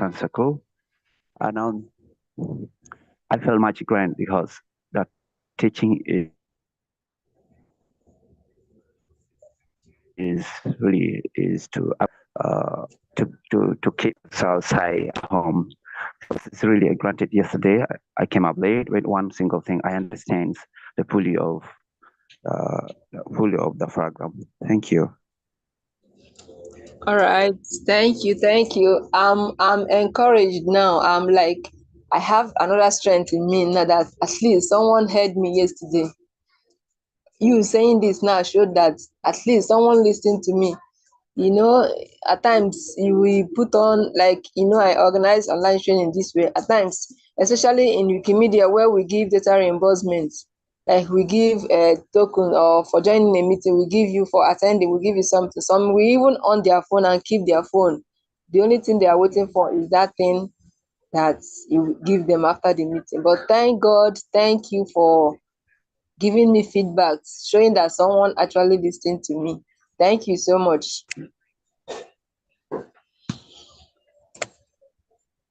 turns ago. And I felt much grand because that teaching is really is uh, to keep ourselves high at home. So it's really a granted. Yesterday I came up late with one single thing. I understand the uh, fully of the program. Thank you. All right, thank you, thank you. I'm encouraged now. I'm like, I have another strength in me now that at least someone heard me yesterday. You saying this now showed that at least someone listened to me. At times you will put on, like, I organize online training this way. At times, especially in Wikimedia, where we give data reimbursement, like we give a token, or for joining a meeting we give you, for attending we give you something. Some we even on their phone and keep their phone. The only thing they are waiting for is that thing that you give them after the meeting. But thank God, thank you for giving me feedback, showing that someone actually listened to me. Thank you so much.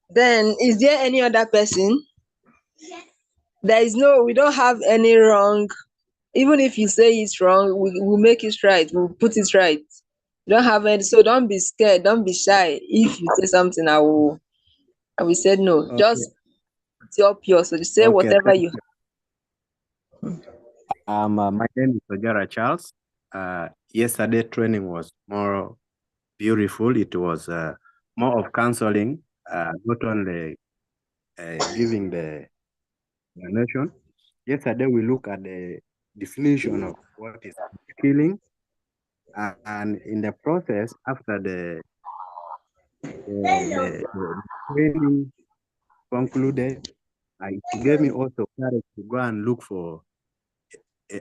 Then, is there any other person? We don't have any wrong. Even if you say it's wrong, we'll make it right. We'll put it right. We don't have any, so don't be scared. Don't be shy. If you say something, I will say no. Okay. Just put your pure. So just say Okay. whatever Thank you. you. My name is Ojara Charles. Yesterday training was more beautiful. It was more of counseling, not only giving the explanation. Yesterday we look at the definition of what is skilling, and in the process, after the training concluded, it gave me also courage to go and look for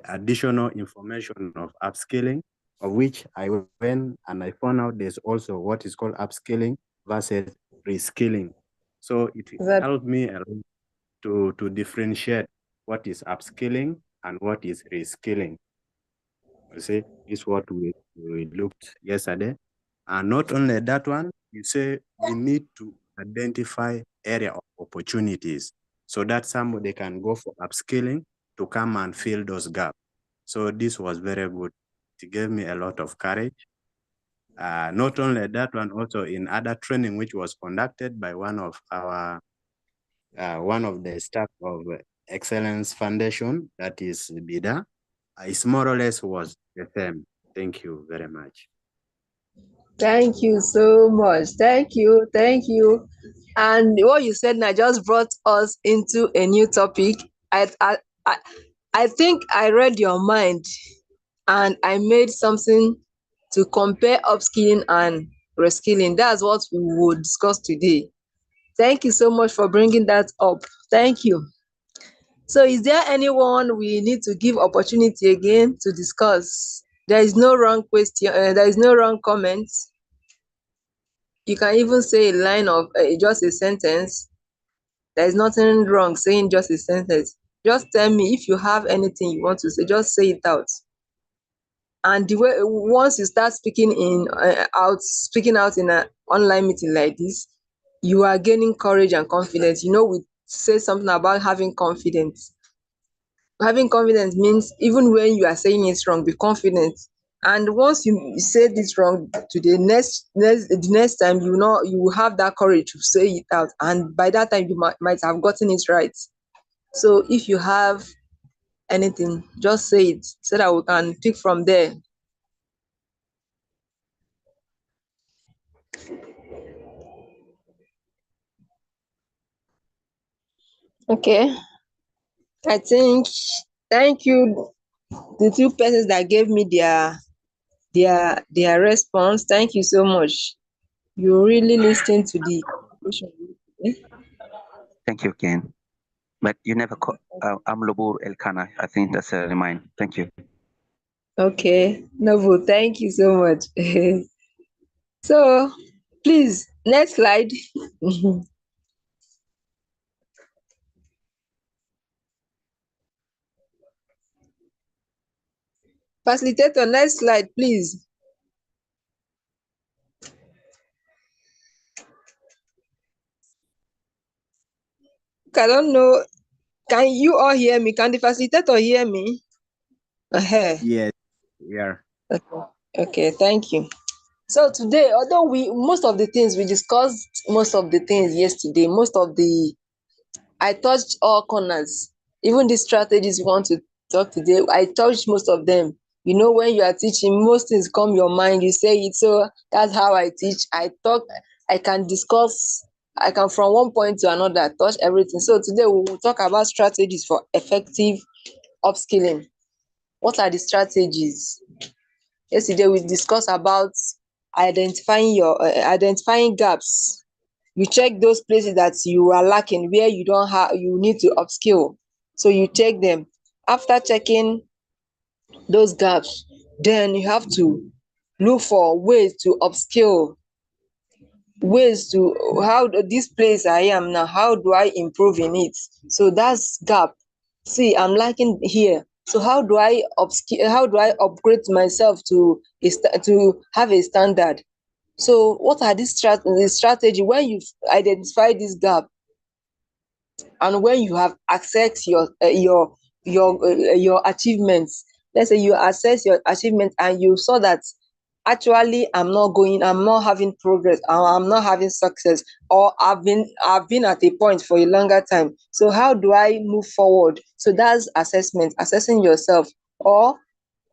additional information of upskilling, of which I went and I found out there's also what is called upskilling versus reskilling. So it That helped me a lot to differentiate what is upskilling and what is reskilling. You see, this is what we looked yesterday. And not only that one, you say we need to identify area of opportunities so that somebody can go for upskilling to come and fill those gaps. So this was very good. It gave me a lot of courage. Not only that one, also in other training which was conducted by one of the staff of Excellence Foundation, that is BIDA, it's more or less was the same. Thank you very much. Thank you so much. Thank you. Thank you. And what you said now just brought us into a new topic. I I think I read your mind, and I made something to compare upskilling and reskilling. That's what we will discuss today. Thank you so much for bringing that up. Thank you. So, is there anyone we need to give opportunity again to discuss? There is no wrong question. There is no wrong comment. You can even say a line of just a sentence. There is nothing wrong saying just a sentence. Just tell me if you have anything you want to say. Just say it out. And the way once you start speaking out in an online meeting like this, you are gaining courage and confidence. We say something about having confidence. Having confidence means even when you are saying it wrong, be confident. And once you say this wrong to the next time, you will have that courage to say it out, and by that time you might have gotten it right. So if you have anything, just say it so that we can pick from there. Okay. I think, thank you, the two persons that gave me their response. Thank you so much. You really listened to the conversation. Thank you, Ken. But you never call. I'm Lobur Elkana. I think that's a remind. Thank you. Okay, Noble, thank you so much. So, please, next slide. Facilitator, next slide, please. I don't know. Can you all hear me? Can the facilitator hear me? Yes, yeah. Okay. Okay, thank you. So today, although most of the things we discussed, most of the things yesterday, I touched all corners. Even the strategies we want to talk today, I touched most of them. You know, when you are teaching, most things come your mind, you say it. So that's how I teach. I talk, I can discuss, I can from one point to another touch everything. So today we will talk about strategies for effective upskilling. What are the strategies? Yesterday we discussed about identifying gaps. You check those places that you are lacking, where you need to upskill. So you check them. After checking those gaps, then you have to look for ways to upskill, ways to this place I am now, how do I improve in it? So that's gap. See, I'm lacking here. So how do I upgrade myself to to have a standard? So what are the strategy when you've identified this gap and when you have accessed your achievements? Let's say you assess your achievement and you saw that actually I'm not having progress, or I'm not having success, or I've been at a point for a longer time. So how do I move forward? So that's assessment, assessing yourself. Or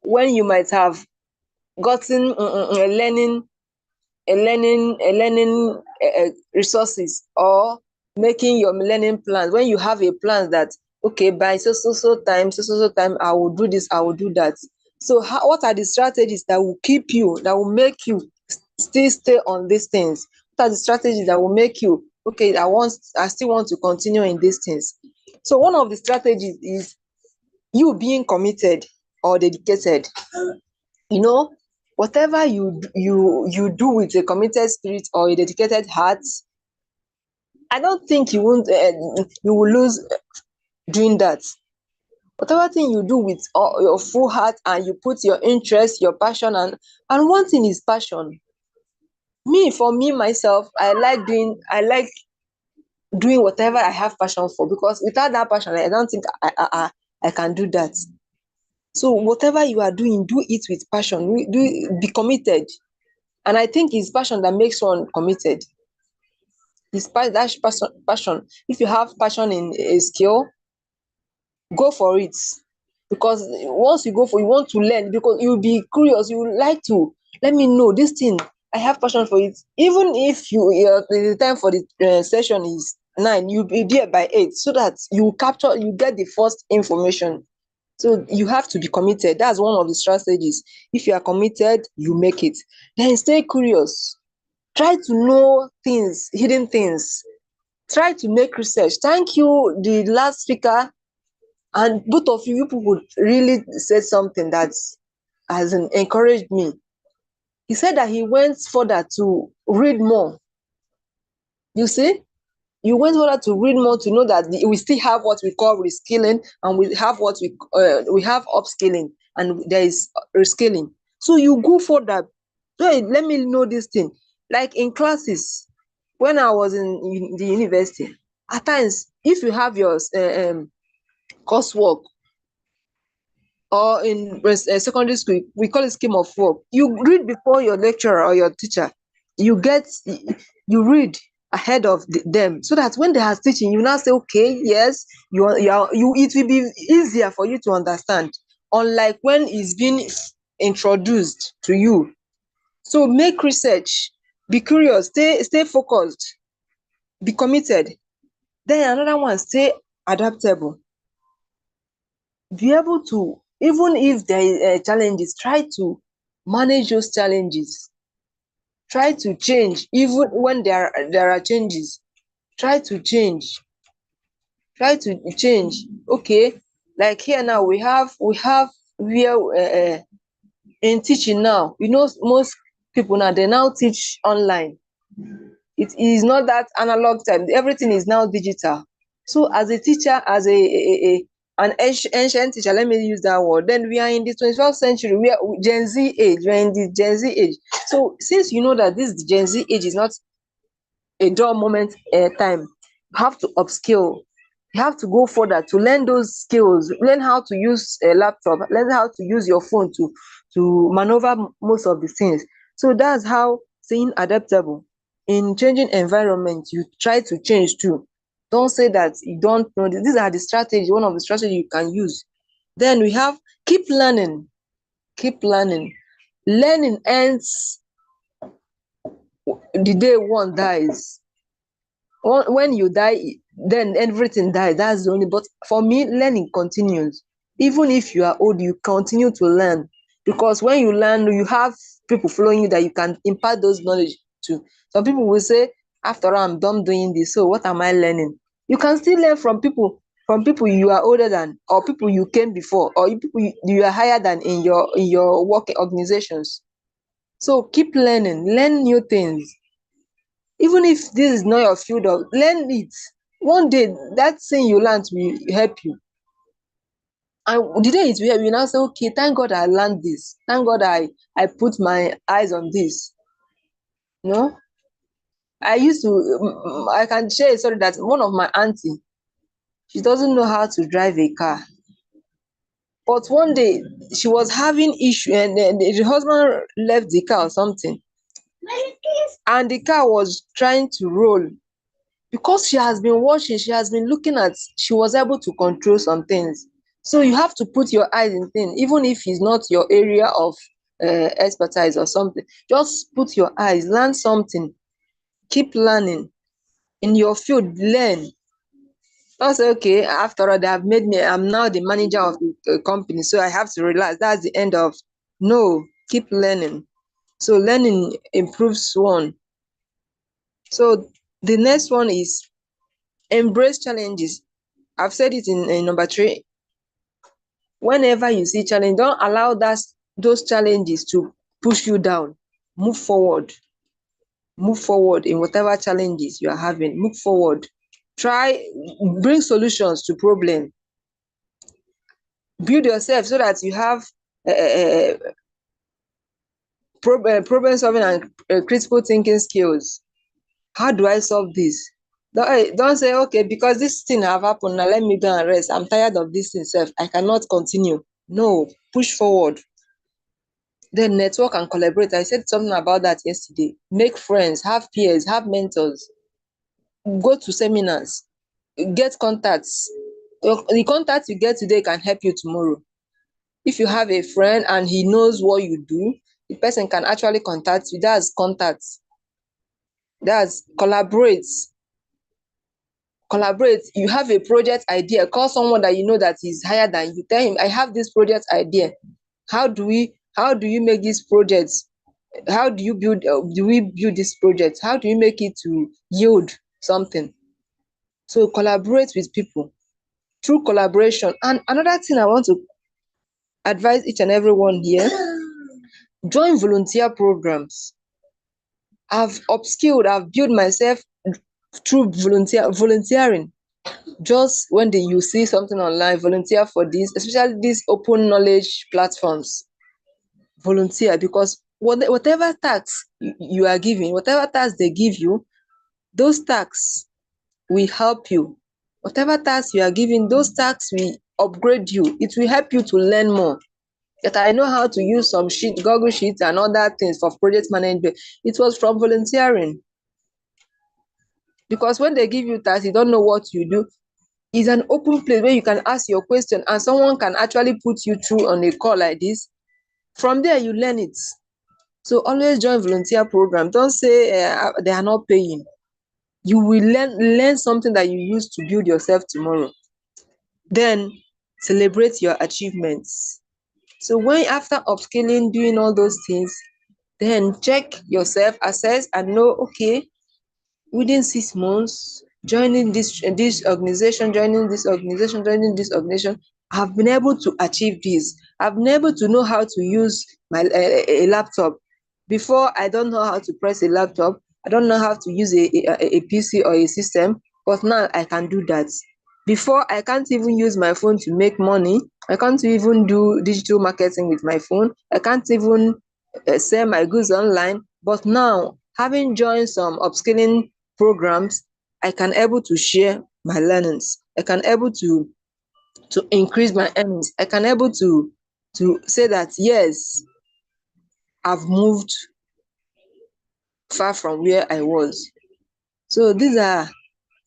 when you might have gotten resources, or making your learning plans, when you have a plan that okay, by so time I will do this, I will do that. So what are the strategies that will keep you, that will make you still stay on these things? What are the strategies that will make you okay, I still want to continue in these things? So one of the strategies is you being committed or dedicated. You know, whatever you do with a committed spirit or a dedicated heart, I don't think you will lose doing that. Whatever thing you do with all your full heart and you put your interest, your passion, and one thing is passion. For me myself, I like doing whatever I have passion for, because without that passion I don't think I can do that. So whatever you are doing, do it with passion. Be committed. And I think it's passion that makes one committed. Despite that passion, if you have passion in a skill, go for it. Because once you go for, you want to learn, because you'll be curious, you would like to let me know this thing. I have passion for it. Even if the time for the session is 9, you'll be there by 8, so that you get the first information. So you have to be committed. That's one of the strategies. If you are committed, you make it. Then stay curious. Try to know things, hidden things. Try to make research. Thank you, the last speaker, and both of you people really said something that has encouraged me. He said that he went further to read more. You see, you went further to read more, to know that we still have what we call reskilling, and we have we have upskilling, and there is reskilling. So you go further. Hey, let me know this thing. Like in classes, when I was in the university, at times, if you have your coursework, or in secondary school, we call it scheme of work. You read before your lecturer or your teacher. You read ahead of them, so that when they are teaching, you now say, okay, yes, it will be easier for you to understand. Unlike when it's being introduced to you. So make research, be curious, stay focused, be committed. Then another one, stay adaptable. Be able to, even if there is challenges, try to manage those challenges. Try to change even when there are changes. Try to change. Try to change. Okay, like here now we have where in teaching now, most people now, they now teach online. It is not that analog time. Everything is now digital. So as a teacher, as an ancient teacher, let me use that word. Then we are in the 21st century, we are Gen Z age. We are in the Gen Z age. So since you know that this Gen Z age is not a dull moment time, you have to upskill. You have to go further to learn those skills, learn how to use a laptop, learn how to use your phone to maneuver most of the things. So that's how staying adaptable in changing environment, you try to change too. Don't say that you don't know this. These are the strategy, one of the strategy you can use. Then we have keep learning. Keep learning. Learning ends the day one dies. When you die, then everything dies. That's the only. But for me, learning continues. Even if you are old, you continue to learn, because when you learn, you have people following you that you can impart those knowledge to. Some people will say, "After all, I'm done doing this. So what am I learning?" You can still learn from people you are older than, or people you came before, or people you are higher than in your work organizations. So keep learning, learn new things. Even if this is not your field of, learn it. One day that thing you learned will help you, and the day it will help you, now say, okay, thank God I learned this, thank God I put my eyes on this. You know, I can share a story that one of my auntie, she doesn't know how to drive a car, but one day she was having issue, and then the husband left the car or something, and the car was trying to roll. Because she has been watching, she has been looking at, she was able to control some things. So you have to put your eyes in things, even if it's not your area of expertise or something. Just put your eyes, learn something, keep learning in your field, learn. Don't say, okay, after all, they have made me, I'm now the manager of the company, so I have to relax. That's the end of. No, keep learning. So learning improves one. So the next one is embrace challenges. I've said it in number 3. Whenever you see challenge, don't allow those challenges to push you down. Move forward. Move forward in whatever challenges you are having. Move forward. Try, bring solutions to problem. Build yourself so that you have problem solving and critical thinking skills. How do I solve this? Don't say, okay, because this thing have happened, now let me go and rest. I'm tired of this thing self. I cannot continue. No, push forward. Then network and collaborate. I said something about that yesterday. Make friends, have peers, have mentors, go to seminars, get contacts. The contacts you get today can help you tomorrow. If you have a friend and he knows what you do, the person can actually contact you. That's contacts. That's collaborate. Collaborate. You have a project idea, call someone that you know that is higher than you. Tell him, I have this project idea. How do you make this project? How do we build this project? How do you make it to yield something? So collaborate with people through collaboration. And another thing I want to advise each and everyone here, join volunteer programs. I've upskilled, I've built myself through volunteering. Just when you see something online, volunteer for this, especially these open knowledge platforms. Volunteer, because whatever tasks you are given, whatever tasks they give you, those tasks will help you. Whatever tasks you are given, those tasks will upgrade you. It will help you to learn more. That I know how to use some Google Sheets and other things for project management. It was from volunteering. Because when they give you tasks, you don't know what you do. It's an open place where you can ask your question and someone can actually put you through on a call like this. From there, you learn it. So always join volunteer program. Don't say they are not paying. You will learn something that you use to build yourself tomorrow. Then celebrate your achievements. So when after upskilling, doing all those things, then check yourself, assess and know, okay, within 6 months, joining this organization, I've been able to achieve this. I've been able to know how to use my a laptop. Before, I don't know how to press a laptop. I don't know how to use a PC or a system, but now I can do that. Before, I can't even use my phone to make money. I can't even do digital marketing with my phone. I can't even sell my goods online. But now, having joined some upskilling programs, I can able to share my learnings. I can able to increase my earnings. I can able to say that yes, I've moved far from where I was. So these are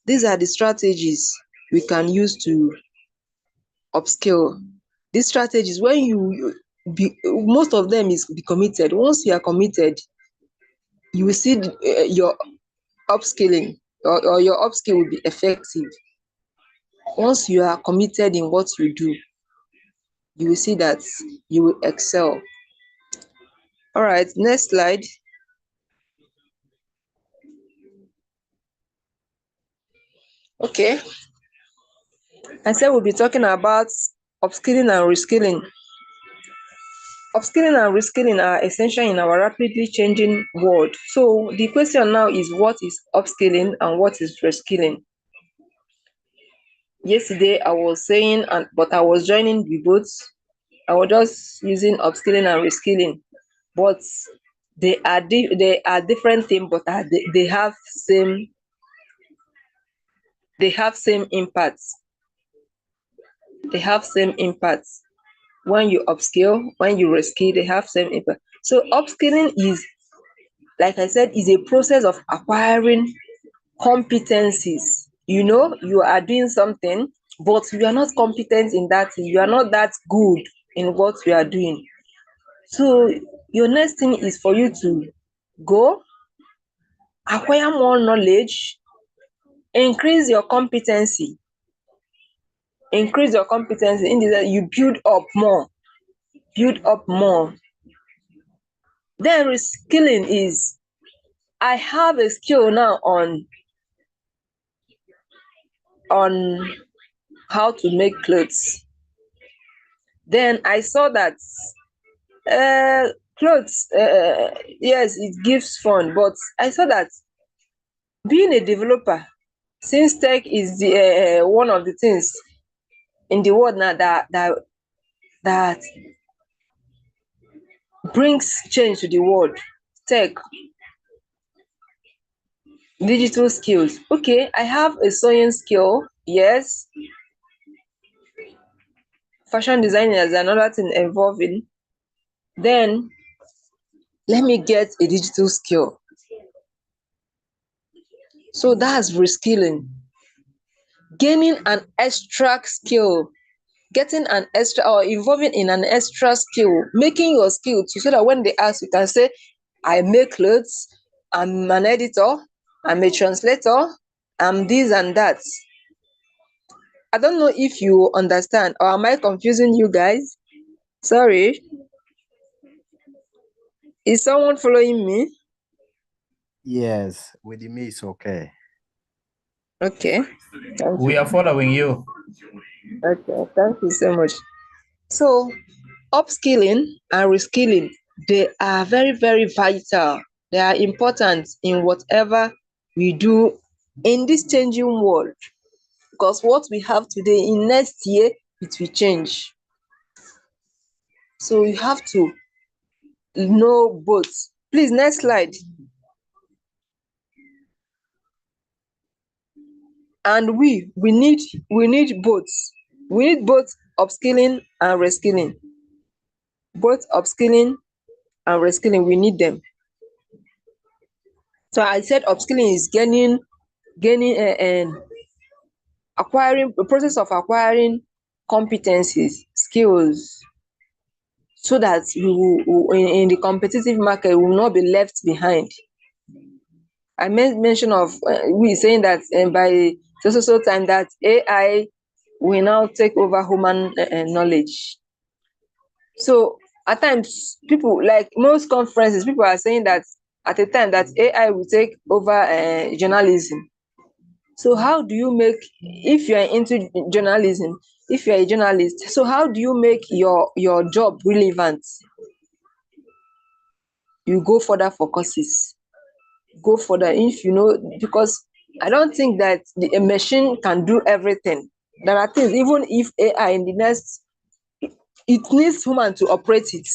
the strategies we can use to upskill. These strategies, when you be, most of them is be committed. Once you are committed, you will see your upskilling or your upskill will be effective. Once you are committed in what you do, you will see that you will excel. All right, next slide. Okay, I said we'll be talking about upskilling and reskilling. Upskilling and reskilling are essential in our rapidly changing world. So the question now is, what is upskilling and what is reskilling? Yesterday I was saying, but I was joining the both. I was just using upskilling and reskilling, but they are different things, but they have same impacts. They have same impacts. When you upskill, when you reskill, they have same impact. So upskilling is, like I said, is a process of acquiring competencies. You are doing something, but you are not competent in that thing. You are not that good in what you are doing. So your next thing is for you to go acquire more knowledge, increase your competency in the you build up more. Then reskilling is, I have a skill now on how to make clothes. Then I saw that clothes, yes, it gives fun, but I saw that being a developer, since tech is the one of the things in the world now that brings change to the world, tech, digital skills. Okay, I have a sewing skill, yes. Fashion design is another thing involving. Then let me get a digital skill. So that's reskilling. Gaining an extra skill, getting an extra or involving in an extra skill, making your skill too, so that when they ask, you can say, I make clothes, I'm an editor, I'm a translator, I'm this and that. I don't know if you understand, or am I confusing you guys? Sorry. Is someone following me? Yes, with me it's okay. Okay. We are following you. Okay, thank you so much. So, upskilling and reskilling, they are very, very vital. They are important in whatever we do in this changing world. Because what we have today, in next year, it will change. So you have to know both. Please, next slide. And we need both. We need both upskilling and reskilling. Both upskilling and reskilling, we need them. So I said upskilling is gaining acquiring, the process of acquiring competencies, skills, so that we will, in the competitive market, we will not be left behind. I made mention of we saying that by so time that AI will now take over human knowledge. So at times, people, like most conferences, people are saying that at a time that AI will take over journalism. So how do you make, if you are into journalism, if you are a journalist, so how do you make your job relevant? You go further for courses. Go further if you know, because I don't think that a machine can do everything. There are things, even if AI in the next, it needs human to operate it.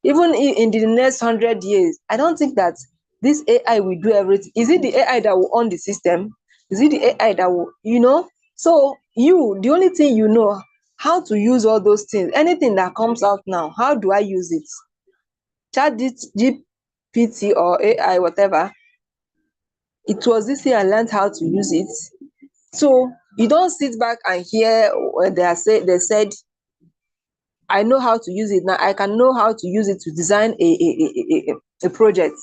Even in the next 100 years, I don't think that this AI will do everything. Is it the AI that will own the system? Is it the AI that will, So the only thing you know how to use all those things. Anything that comes out now, how do I use it? Chat GPT or AI, whatever. It was this year I learned how to use it. So you don't sit back and hear when they said, I know how to use it now. I can know how to use it to design a project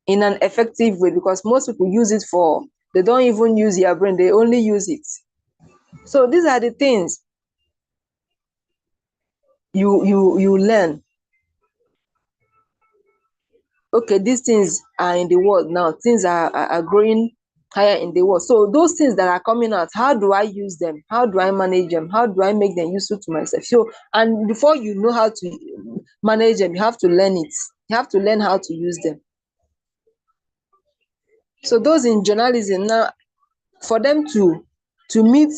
in an effective way, because most people use it for, they don't even use their brain, they only use it. So these are the things you learn. Okay, these things are in the world now. Things are growing higher in the world. So those things that are coming out, how do I use them? How do I manage them? How do I make them useful to myself? So, and before you know how to manage them, you have to learn it. You have to learn how to use them. So those in journalism now, for them to meet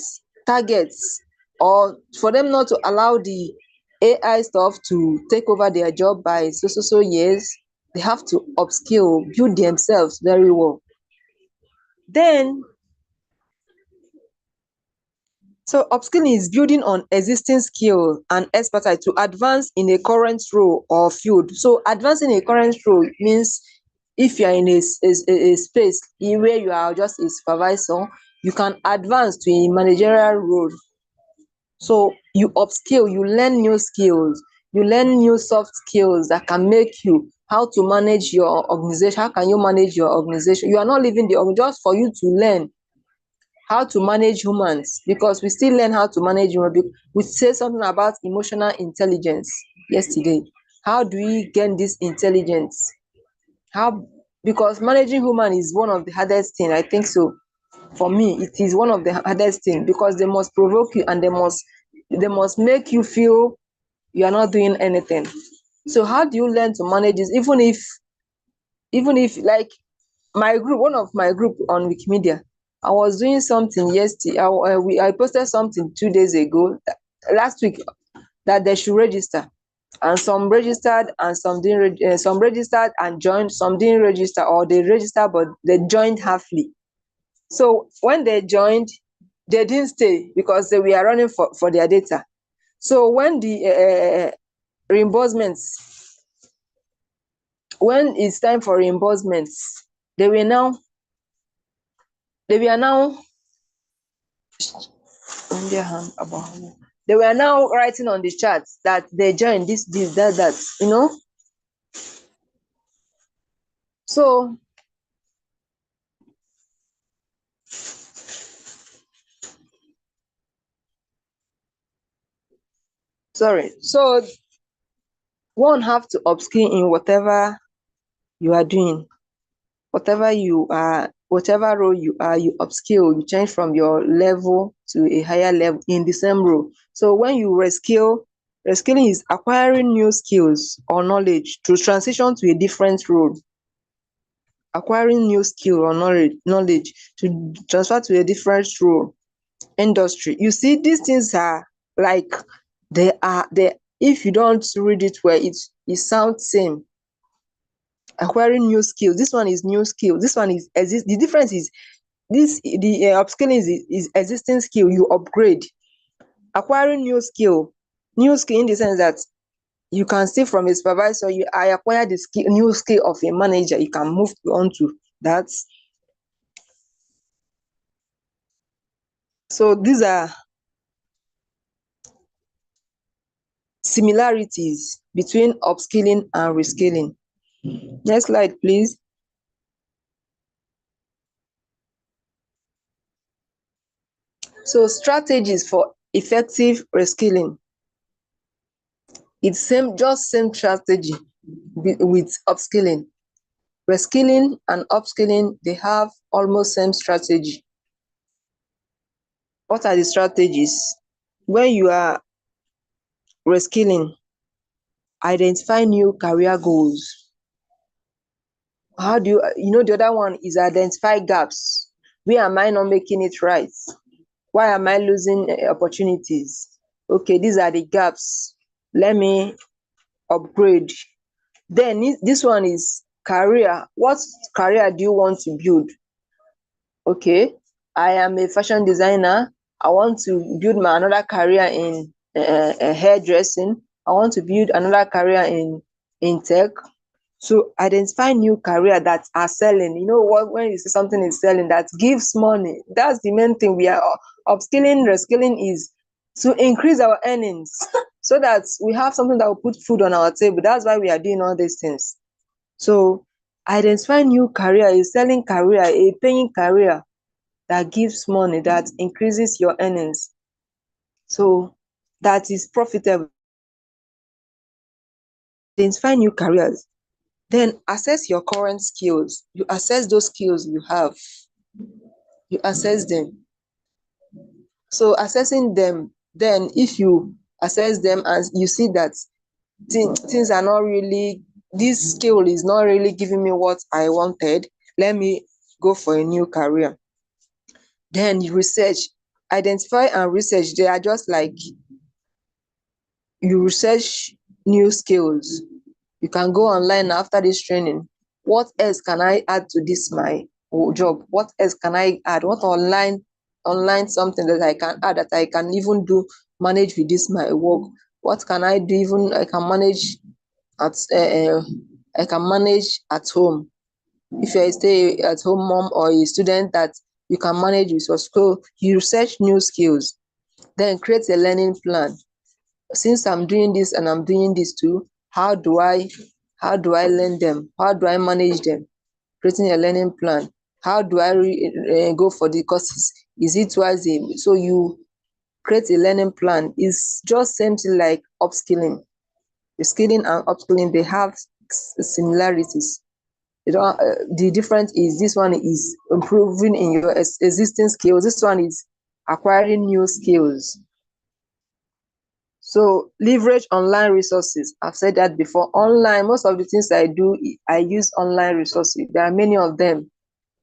targets, or for them not to allow the AI stuff to take over their job by so years, they have to upskill, build themselves very well. Then, so upskilling is building on existing skill and expertise to advance in a current role or field. So advancing a current role means if you are in a space where you are just a supervisor, you can advance to a managerial role. So you upskill, you learn new skills, you learn new soft skills that can make you how to manage your organization. How can you manage your organization? You are not leaving the organization just for you to learn how to manage humans, because we still learn how to manage humans. We said something about emotional intelligence yesterday. How do we gain this intelligence? How? Because managing human is one of the hardest thing, I think so. For me, it is one of the hardest thing, because they must provoke you and they must make you feel you are not doing anything. So how do you learn to manage this? Even if like my group, one of my group on Wikimedia, I was doing something yesterday. I posted something 2 days ago, last week, that they should register, and some registered and some didn't. Some registered and joined, some didn't register, or they registered but they joined halfly. So when they joined, they didn't stay because they were running for their data. So when the reimbursements, when it's time for reimbursements, they were now they were now writing on the chat that they joined this, that, you know. So sorry. So one have to upskill in whatever you are doing, whatever role you are, you upskill, you change from your level to a higher level in the same role. So when you reskilling is acquiring new skills or knowledge to transition to a different role. Acquiring new skill or knowledge to transfer to a different role, industry. You see, these things are like, they if you don't read it well, it sounds same. Acquiring new skills. This one is new skill. This one is the difference is this, the upskilling is existing skill, you upgrade. Acquiring new skill in the sense that you can see from a supervisor, I acquire the new skill of a manager, you can move on to that. So these are similarities between upskilling and reskilling. Next slide, please. So strategies for effective reskilling. It's same strategy with upskilling. Reskilling and upskilling, they have almost same strategy. What are the strategies? When you are reskilling, identify new career goals. How do the other one is identify gaps. Where am I not making it right? Why am I losing opportunities? Okay, these are the gaps. Let me upgrade. Then this one is career. What career do you want to build? Okay, I am a fashion designer. I want to build another career in hairdressing. I want to build another career in tech. So identify new career that are selling. You know what? When you see something is selling that gives money, that's the main thing. We are upskilling, reskilling is to increase our earnings so that we have something that will put food on our table. That's why we are doing all these things. So identify new career, a selling career, a paying career that gives money, that increases your earnings. So that is profitable. Identify new careers. Then assess your current skills. You assess those skills you have. You assess them. So assessing them, then if you assess them and you see that things are not really, this skill is not really giving me what I wanted, let me go for a new career. Then you research, identify and research. They are just like you research new skills. You can go online after this training. What else can I add to this my job? What else can I add? What online something that I can add that I can even do manage with this my work? What can I do? Even I can manage at home. If you're a stay at home mom or a student that you can manage with your school, you research new skills, then create a learning plan. Since I'm doing this and I'm doing this too, how do I learn them? How do I manage them? Creating a learning plan. How do I go for the courses? Is it twice a so you create a learning plan? It's just same thing like upskilling. The skilling and upskilling, they have similarities. The difference is this one is improving in your existing skills. This one is acquiring new skills. So leverage online resources. I've said that before. Online, most of the things I do, I use online resources. There are many of them.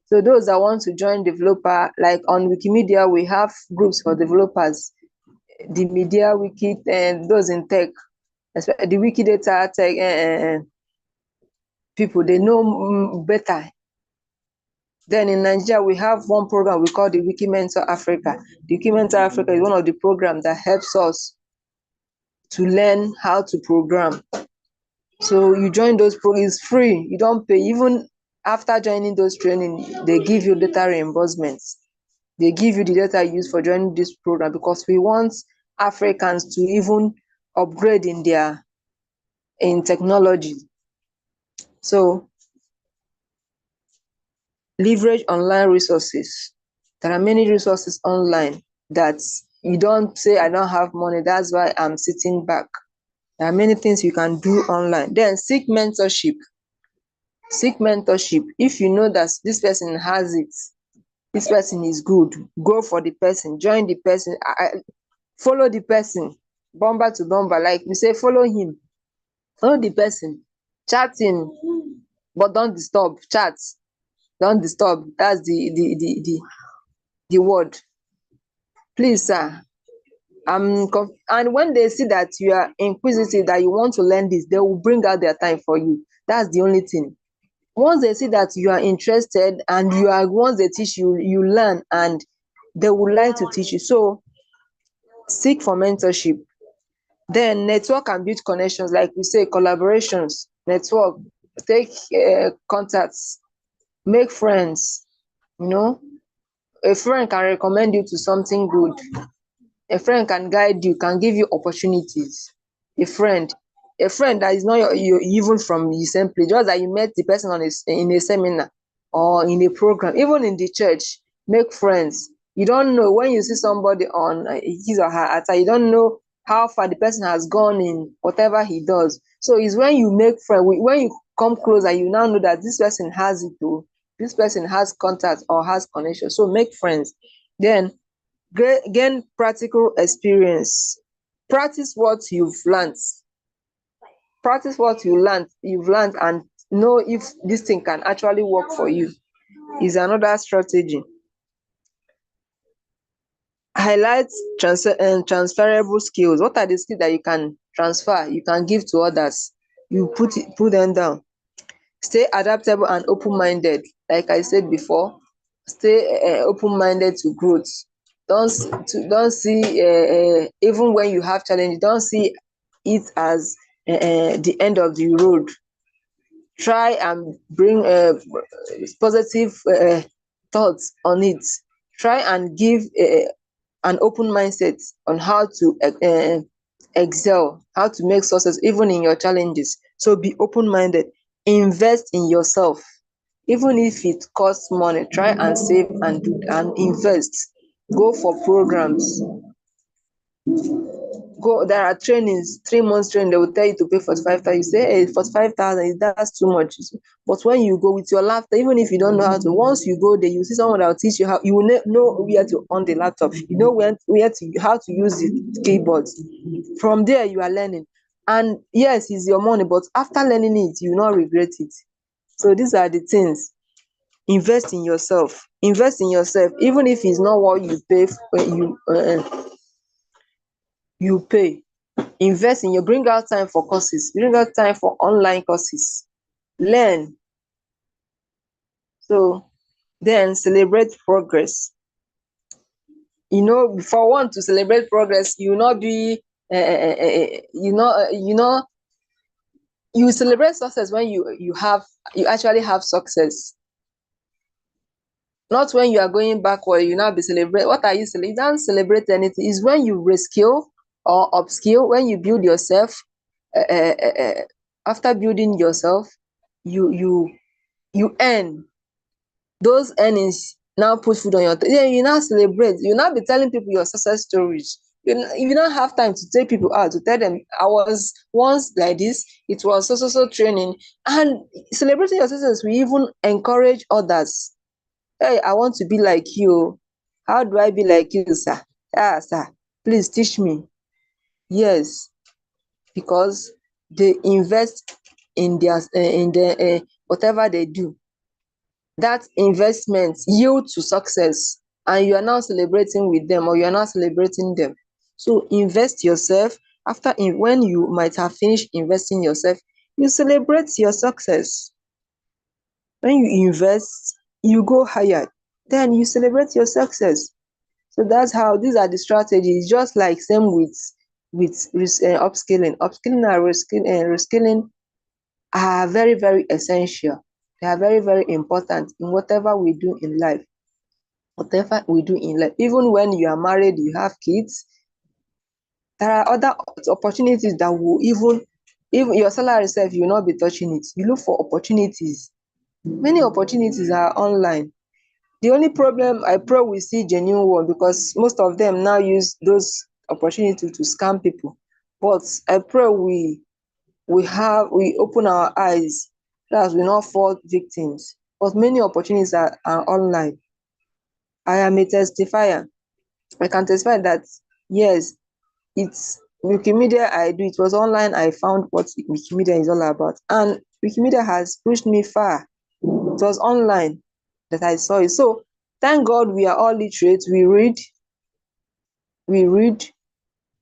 So those that want to join developer, like on Wikimedia, we have groups for developers. The media wiki and those in tech, especially the Wikidata tech people, they know better. Then in Nigeria, we have one program we call the Wiki Mentor Africa. The Wiki Mentor Africa is one of the programs that helps us to learn how to program. So you join those programs, it's free, you don't pay. Even after joining those training, they give you data reimbursements. They give you the data used for joining this program because we want Africans to even upgrade in technology. So leverage online resources. There are many resources online that you don't say, I don't have money, that's why I'm sitting back. There are many things you can do online. Then seek mentorship. Seek mentorship. If you know that this person has it, this person is good, go for the person, join the person, follow the person, bumper to bumper, like we say, follow him, follow the person, chat him, but don't disturb, chat, don't disturb, that's the word. Please, sir, and when they see that you are inquisitive, that you want to learn this, they will bring out their time for you. That's the only thing. Once they see that you are interested and once they teach you, you learn and they would like to teach you. So seek for mentorship. Then network and build connections, like we say, collaborations, network, take contacts, make friends. You know, a friend can recommend you to something good. A friend can guide you, can give you opportunities. A friend that is not even from the same place, just that you met the person in a seminar or in a program, even in the church. Make friends. You don't know when you see somebody on his or her altar, you don't know how far the person has gone in whatever he does. So it's when you make friends, when you come closer, you now know that this person has it too. This person has contact or has connection. So make friends. Then gain practical experience. Practice what you've learned. Practice what you've learned and know if this thing can actually work for you. Is another strategy. Highlight transferable skills. What are the skills that you can transfer, you can give to others? You put them down. Stay adaptable and open-minded. Like I said before, Stay open-minded to growth. Don't see even when you have challenge, don't see it as the end of the road. Try and bring positive thoughts on it. Try and give an open mindset on how to excel, how to make success even in your challenges. So be open-minded. Invest in yourself. Even if it costs money, try and save and invest. Go for programs. There are trainings, 3 months training, they will tell you to pay 45,000. You say, hey, 45,000, that's too much. But when you go with your laptop, even if you don't know how to, once you go there, you see someone that will teach you how, you will know where to on the laptop, you know how to use the keyboards. From there, you are learning. And yes, it's your money, but after learning it, you will not regret it. So these are the things. Invest in yourself. Invest in yourself, even if it's not what you pay you pay. Invest in your, bring out time for courses, bring out time for online courses, learn. So then celebrate progress. For one to celebrate progress, you will not be you celebrate success when you actually have success. Not when you are going backward, you now be celebrate. What are you celebrating? You don't celebrate anything. It's when you reskill or upskill, when you build yourself. After building yourself, you earn. Those earnings now put food on your table. Then you now celebrate. You now be telling people your success stories. You don't have time to take people out to tell them, I was once like this, it was so training. And celebrating your success will even encourage others. Hey, I want to be like you. How do I be like you, sir? Sir, please teach me. Yes, because they invest in their whatever they do. That investment yield to success, and you are now celebrating with them, or you are now celebrating them. So invest yourself. When you might have finished investing yourself, you celebrate your success. When you invest, you go higher, then you celebrate your success. So that's how, these are the strategies. Just like same with upskilling. Upskilling and reskilling are very, very essential. They are very, very important in whatever we do in life. Whatever we do in life, even when you are married, you have kids, there are other opportunities that will even your salary self, you will not be touching it. You look for opportunities. Many opportunities are online. The only problem, I pray we see genuine one, because most of them now use those opportunities to scam people. But I pray we open our eyes so that we not fall victims. But many opportunities are online. I am a testifier. I can testify that yes, it's Wikimedia I do. It was online. I found what Wikimedia is all about, and Wikimedia has pushed me far. It was online that I saw it. So thank God we are all literate. We read.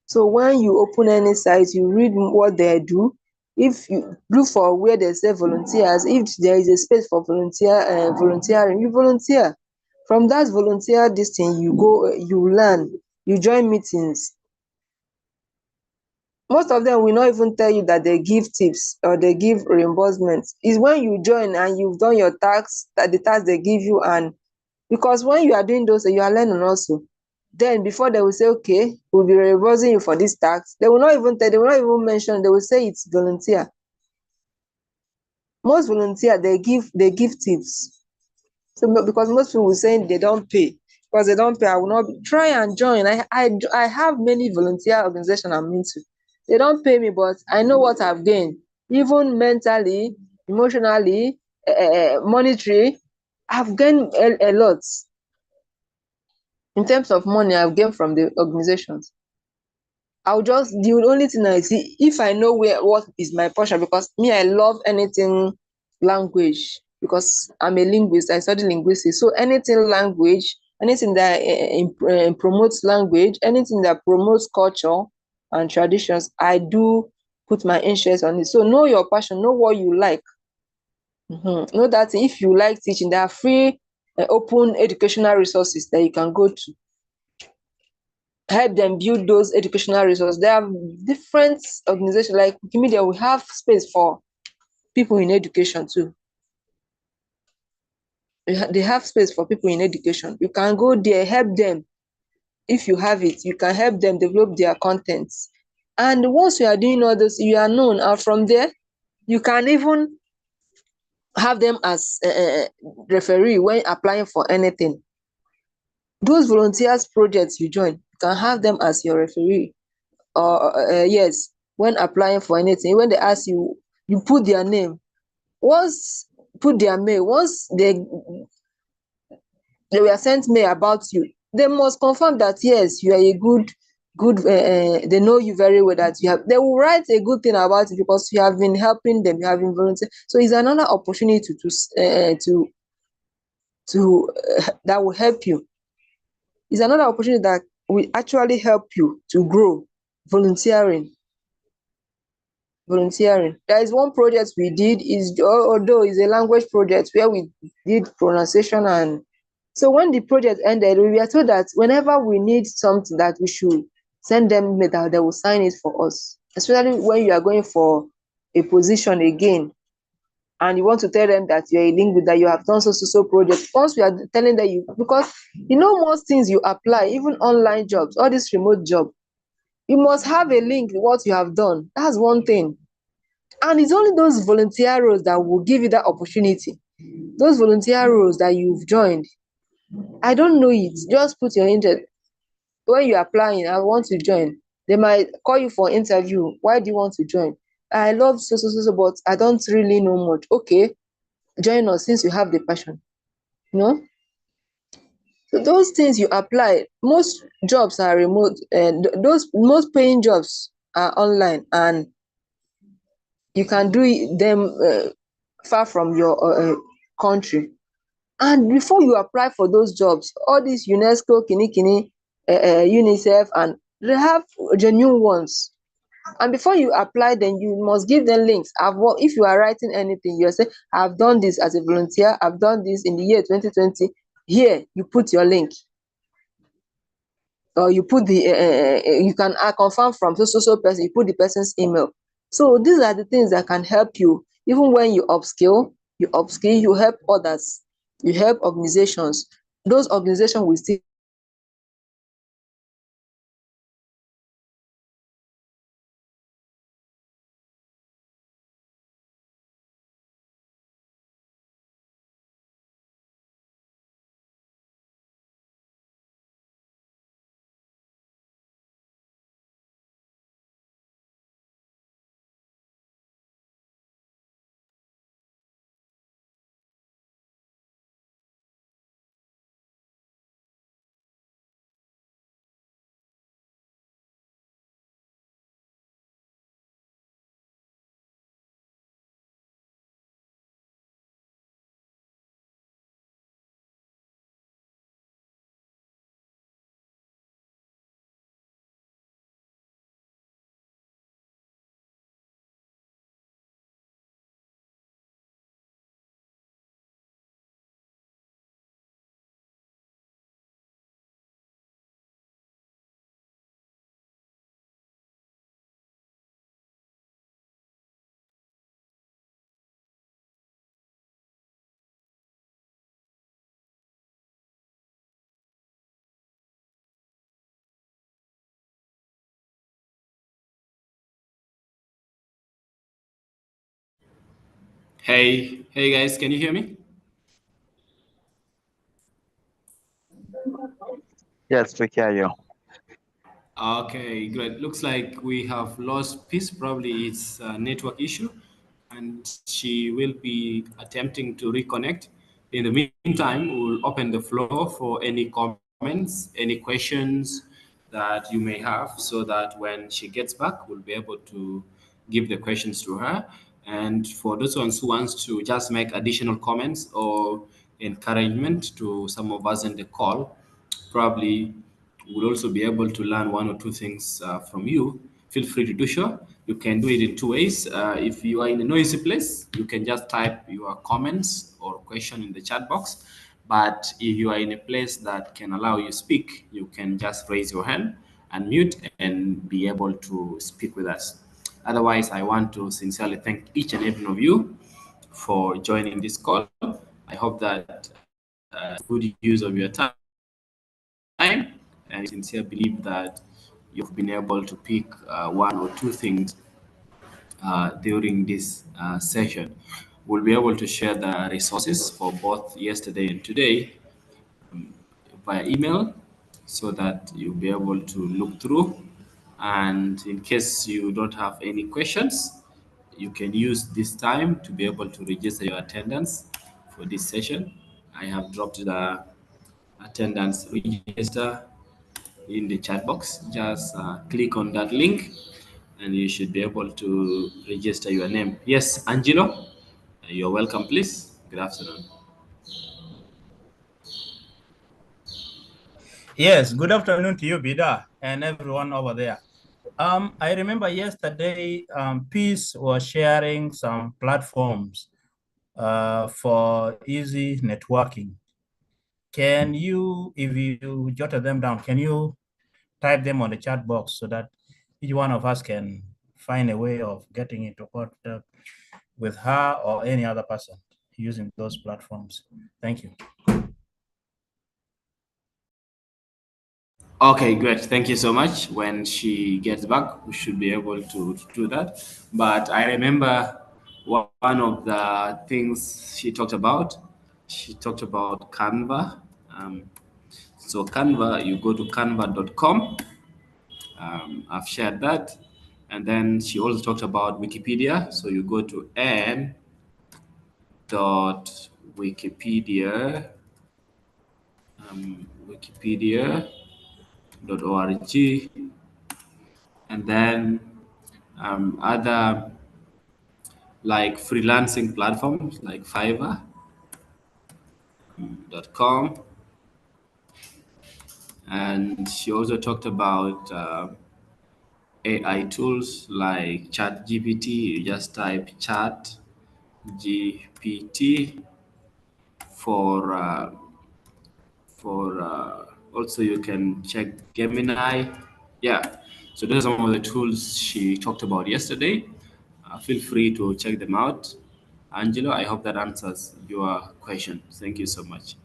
So when you open any site, you read what they do. If you look for where they say volunteers, if there is a space for volunteering, you volunteer. From that volunteer this thing, you go, you learn, you join meetings. Most of them will not even tell you that they give tips or they give reimbursements. It's when you join and you've done your tax, that the tax they give you. And because when you are doing those, you are learning also. Then before they will say, okay, we'll be reimbursing you for this tax, they will not even mention, they will say it's volunteer. Most volunteer, they give tips. So because most people will say they don't pay. Because they don't pay, I will not try and join. I have many volunteer organizations I'm into. They don't pay me, but I know what I've gained, even mentally, emotionally, monetary. I've gained a lot. In terms of money, I've gained from the organizations. The only thing I see, if I know what is my portion, because me, I love anything language, because I'm a linguist, I study linguistics. So anything language, anything that promotes language, anything that promotes culture and traditions, I do put my interest on it. So know your passion, know what you like. Know that if you like teaching, there are free open educational resources that you can go to. Help them build those educational resources. There are different organizations like Wikimedia. We have space for people in education too. They have space for people in education. You can go there, help them. If you have it, you can help them develop their contents. And once you are doing all this, you are known. And from there, you can even have them as a referee when applying for anything. Those volunteers projects you join, you can have them as your referee. Or yes, when applying for anything, when they ask you, you put their name. Once put their mail, once they were sent mail about you, they must confirm that yes, you are a good they know you very well, that you have, they will write a good thing about you because you have been helping them, you have been volunteering. So it's another opportunity to that will help you. It's another opportunity that will actually help you to grow. Volunteering. There is one project we did, is although it's a language project where we did pronunciation, and so when the project ended, we were told that whenever we need something, that we should send them mail, they will sign it for us. Especially when you are going for a position again, and you want to tell them that you're a linguist, that you have done so project. Once we are telling them, you, because most things you apply, even online jobs, all this remote job, you must have a link with what you have done. That's one thing. And it's only those volunteer roles that will give you that opportunity. Those volunteer roles that you've joined, I don't know it. Just put your interest. When you're applying, I want to join. They might call you for interview. Why do you want to join? I love so, but I don't really know much. Okay, join us since you have the passion. So those things you apply, most jobs are remote, and those most paying jobs are online, and you can do them far from your country. And before you apply for those jobs, all these UNESCO, Kini, UNICEF, and they have genuine ones. And before you apply, then you must give them links. If you are writing anything, you say, I've done this as a volunteer, I've done this in the year 2020. Here, you put your link. Or you put you can confirm from so person, you put the person's email. So these are the things that can help you. Even when you upskill, you help others, you help organizations. Those organizations will still Hey guys, can you hear me? Yes, we hear you. Okay, great. Looks like we have lost Peace. Probably it's a network issue, and she will be attempting to reconnect. In the meantime, we'll open the floor for any comments, any questions that you may have, so that when she gets back, we'll be able to give the questions to her. And for those ones who wants to just make additional comments or encouragement to some of us in the call, probably we'll also be able to learn one or two things from you. Feel free to do so. You can do it in two ways. If you are in a noisy place, you can just type your comments or question in the chat box. But if you are in a place that can allow you speak, you can just raise your hand, unmute, and be able to speak with us. Otherwise, I want to sincerely thank each and every one of you for joining this call. I hope that good use of your time, and I sincerely believe that you've been able to pick one or two things during this session. We'll be able to share the resources for both yesterday and today via email so that you'll be able to look through. And in case you don't have any questions, you can use this time to be able to register your attendance for this session. I have dropped the attendance register in the chat box. Just click on that link and you should be able to register your name. Yes, Angelo, you're welcome, please. Good afternoon. Yes, good afternoon to you, Bida, and everyone over there. I remember yesterday, Peace was sharing some platforms for easy networking. Can you, if you jotted them down, can you type them on the chat box so that each one of us can find a way of getting into contact with her or any other person using those platforms? Thank you. Okay, great. Thank you so much. When she gets back, we should be able to do that. But I remember one of the things she talked about Canva. So Canva, you go to canva.com. I've shared that. And then she also talked about Wikipedia. So you go to n.wikipedia, wikipedia.org, and then other like freelancing platforms like Fiverr.com. And she also talked about AI tools like ChatGPT. You just type Chat GPT for also you can check Gemini. Yeah, so those are some of the tools she talked about yesterday. Feel free to check them out. Angelo, I hope that answers your question. Thank you so much.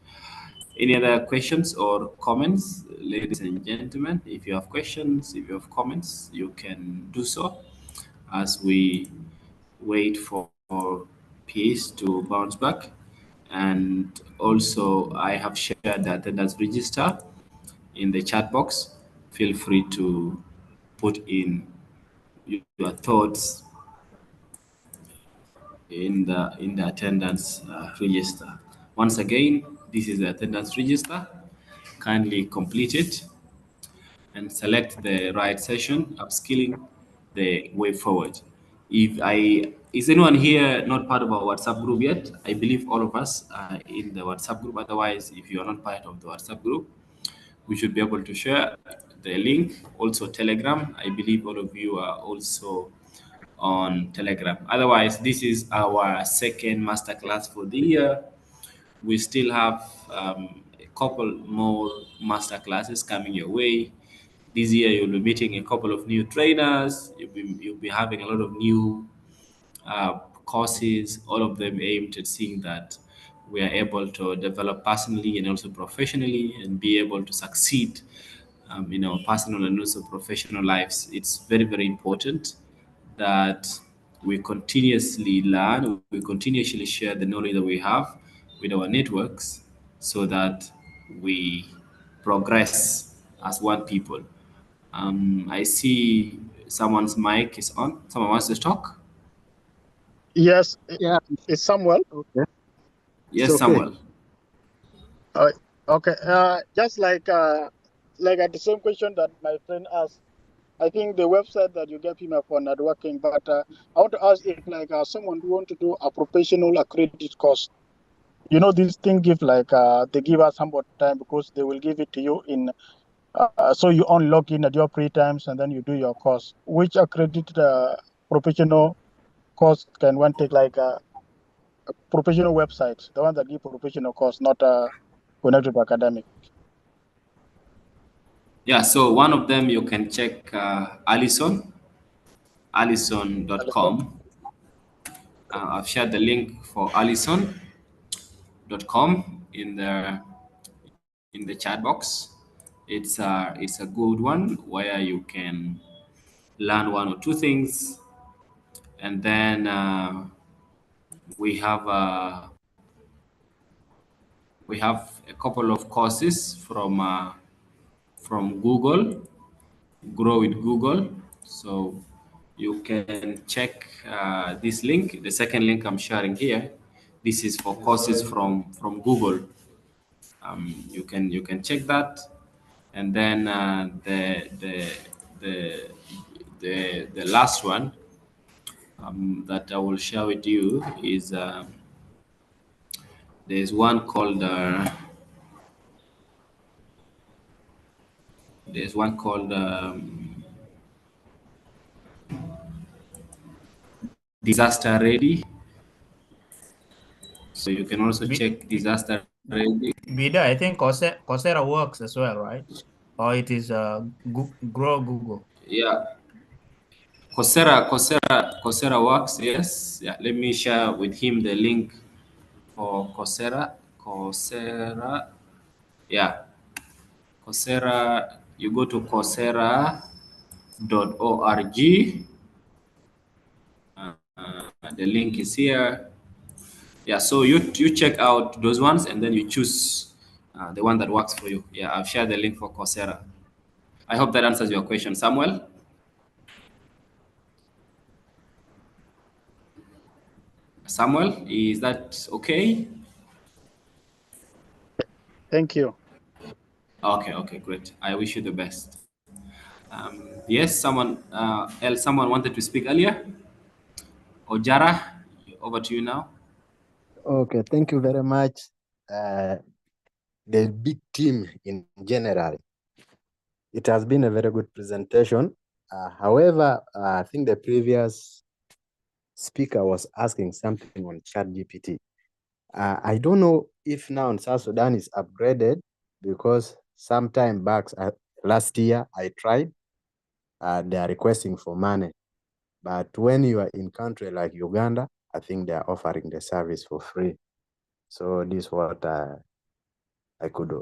Any other questions or comments, ladies and gentlemen? If you have questions, if you have comments, you can do so as we wait for Peace to bounce back. And also, I have shared the attendance register in the chat box. Feel free to put in your thoughts in the attendance register. Once again, this is the attendance register. Kindly complete it and select the right session, upskilling, the way forward. If I is anyone here not part of our WhatsApp group yet? I believe all of us are in the WhatsApp group. Otherwise, if you are not part of the WhatsApp group, we should be able to share the link. Also, Telegram. I believe all of you are also on Telegram. Otherwise, this is our second masterclass for the year. We still have a couple more master classes coming your way. This year, you'll be meeting a couple of new trainers. You'll be having a lot of new courses, all of them aimed at seeing that we are able to develop personally and also professionally and be able to succeed in our personal and also professional lives. It's very, very important that we continuously learn, we continuously share the knowledge that we have with our networks so that we progress as one people. I see someone's mic is on. Someone wants to talk? Yes, it's Samuel. Okay. Yes, okay. Samuel. Okay. Just like at the same question that my friend asked, I think the website that you gave him for networking, but I want to ask if someone who want to do a professional accredited course, this thing give they give us somewhat time because they will give it to you in so you only log in at your free times and then you do your course. Which accredited professional course can one take, like a professional website, the one that give professional course, not connected to academic? Yeah, so one of them you can check Allison, allison.com. I've shared the link for allison.com in the chat box. It's a good one where you can learn one or two things, and then we have a couple of courses from Google, Grow with Google. So you can check this link. The second link I'm sharing here. This is for courses from Google. You can check that, and then the last one that I will share with you is there's one called Disaster Ready. So you can also check Disaster Ready. Bida, I think Coursera works as well, right? Or it is Grow Google. Yeah, Coursera works. Yes. Yeah. Let me share with him the link for Coursera. Yeah, Coursera. You go to Coursera.org. The link is here. Yeah, so you check out those ones and then you choose the one that works for you. Yeah, I've shared the link for Coursera. I hope that answers your question, Samuel. Samuel, is that okay? Thank you. Okay, great. I wish you the best. Yes, someone else, someone wanted to speak earlier. Ojara, over to you now. Okay, thank you very much. The big team in general. It has been a very good presentation. However, I think the previous speaker was asking something on ChatGPT. I don't know if now in South Sudan is upgraded, because sometime back last year I tried. They are requesting for money, but when you are in country like Uganda, I think they are offering the service for free. So this is what I could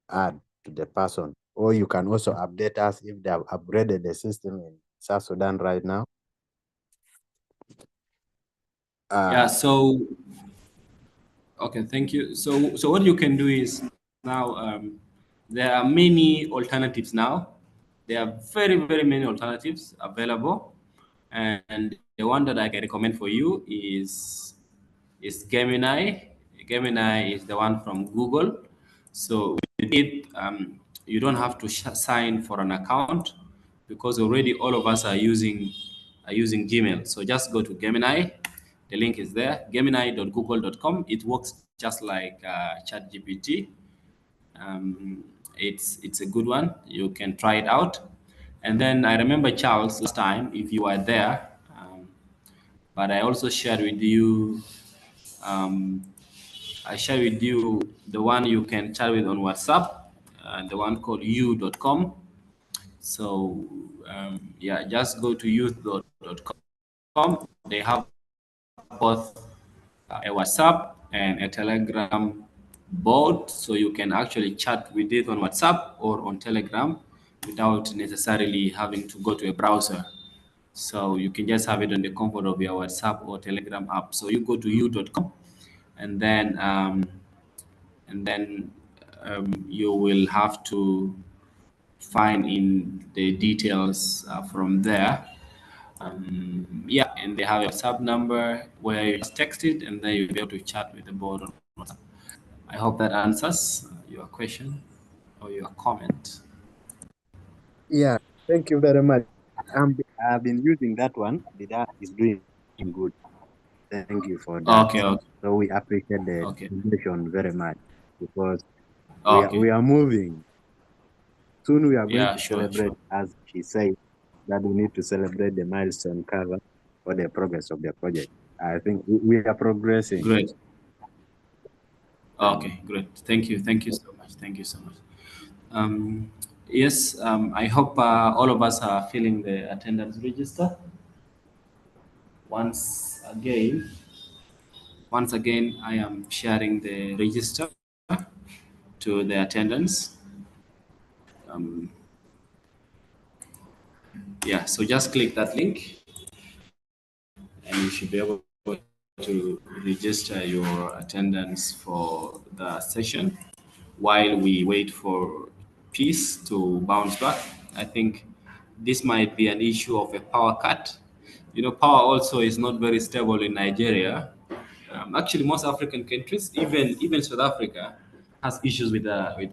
add to the person. Or you can also update us if they have upgraded the system in South Sudan right now. Yeah, so okay, thank you. So what you can do is now there are many alternatives now. There are very many alternatives available, and the one that I can recommend for you is Gemini. Gemini is the one from Google. So with it, you don't have to sign for an account, because already all of us are using Gmail. So just go to Gemini. The link is there, gemini.google.com. It works just like ChatGPT. It's a good one. You can try it out. And then I remember, Charles, last time, if you were there, but I also shared with you. I share with you the one you can chat with on WhatsApp, the one called you.com. So yeah, just go to youth.com. They have both a WhatsApp and a Telegram bot, so you can actually chat with it on WhatsApp or on Telegram without necessarily having to go to a browser. So you can just have it on the comfort of your WhatsApp or Telegram app. So you go to you.com, and then you will have to find in the details from there. Yeah, and they have a WhatsApp number where you just text it, and then you'll be able to chat with the board on WhatsApp. I hope that answers your question or your comment. Yeah, thank you very much. I've been using that one. That is doing good. Thank you for that. Okay. So we appreciate the Okay. information very much, because Okay. we are moving. Soon we are going Yeah, to sure. celebrate, as she said, that we need to celebrate the milestone cover or the progress of the project. I think we are progressing. Great. Okay, great. Thank you. Thank you so much. Thank you so much. Yes, I hope all of us are filling the attendance register. Once again, I am sharing the register to the attendance. Um, yeah, so just click that link and you should be able to register your attendance for the session while we wait for peace to bounce back. I think this might be an issue of a power cut. You know, power also is not very stable in Nigeria. Actually, most African countries, even South Africa, has issues with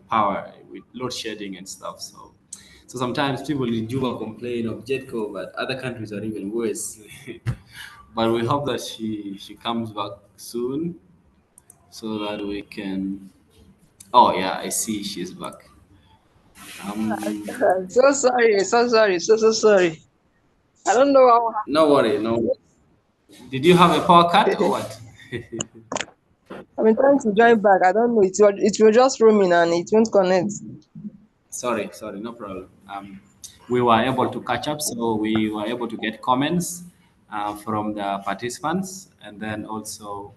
power, with load shedding and stuff. So sometimes people in Juba complain of JETCO, but other countries are even worse. But we hope that she comes back soon so that we can. Oh yeah, I see she's back. So sorry, so sorry, so sorry. I don't know how. No worry, no worry. Did you have a power cut or what? I've been trying to join back. I don't know. It was just roaming and it won't connect. Sorry, no problem. We were able to catch up, so we were able to get comments from the participants, and then also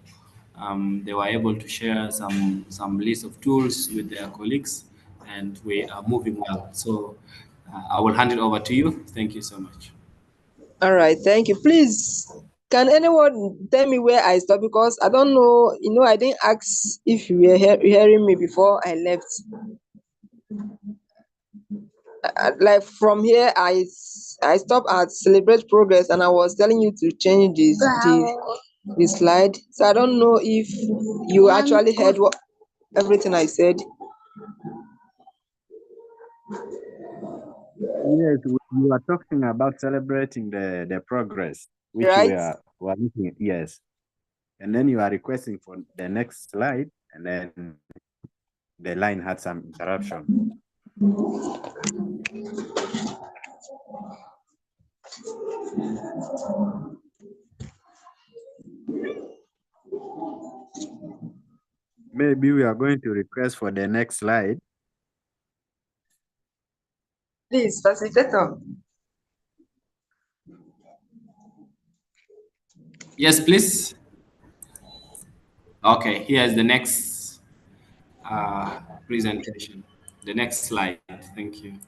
they were able to share some list of tools with their colleagues, and we are moving well. So I will hand it over to you. Thank you so much. All right, thank you. Please, can anyone tell me where I stopped? Because I don't know. I didn't ask if you were hearing me before I left. Like from here, I stopped at celebrate progress, and I was telling you to change the slide. So I don't know if you actually heard everything I said. Yes, you are talking about celebrating the progress, which Right? we are looking at. Yes. And then you are requesting for the next slide, and then the line had some interruption. Maybe we are going to request for the next slide. Please, facilitator. Yes, please. Okay, here's the next presentation. The next slide. Thank you.